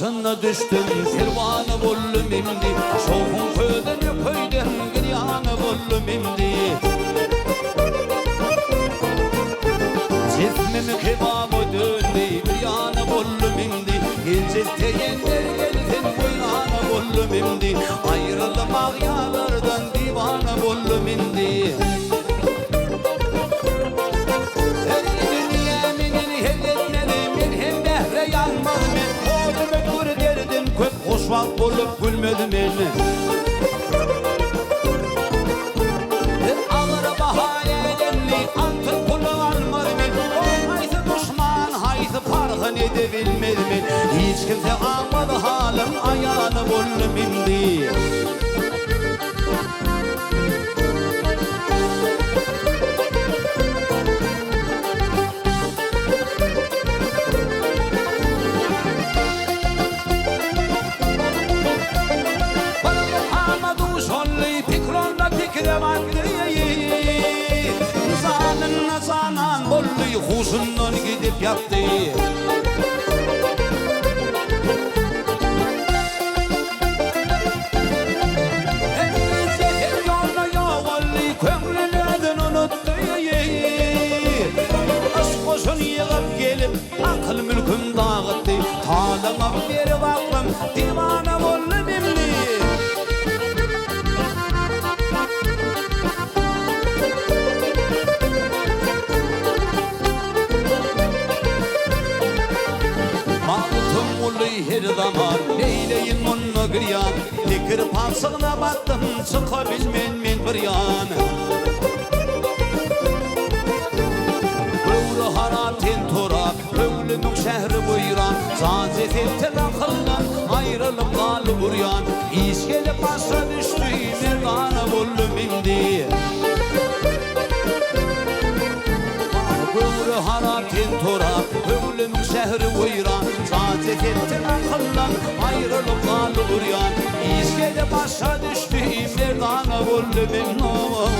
başına düştüm Selvanı buldum imdi Şoğun köyden giryanı buldum imdi Cismimi kebabı döndü bir yanı buldum imdi Geleceğiz diyenler gelsin bu yanı buldum imdi Ayrıldım ağyalardan divanı buldum imdi Hoşvak bulup gülmedim elini Ağır bahayelenli altın pulu almadım el Haydi düşman haydi parhın edebilmedim el Hiç kimse almadı halim ayağını buldum imdi Zanan bolluyu huzundan gidip yattı Zeher yolda yağvallı kömrüneden unuttu Aşk boşun yığıp gelip akıl mülküm dağıttı Talama beri baklım divana bollu bimli her zaman neyleyin munnu bir yan Dikir pansığına battım çıkabilmen men bir yan Öğrü haratin turak Öğlümün şehri buyuran Zazet ettin akıldan ayrılıp kalı buryan İş gelip başa düştü merdana buldum imdi Ömrü haratin turak Öğlümün şehri buyuran Zazet ettin akıldan ayrılıp kalı buryan İşkede başa düştü merdana buldum imdi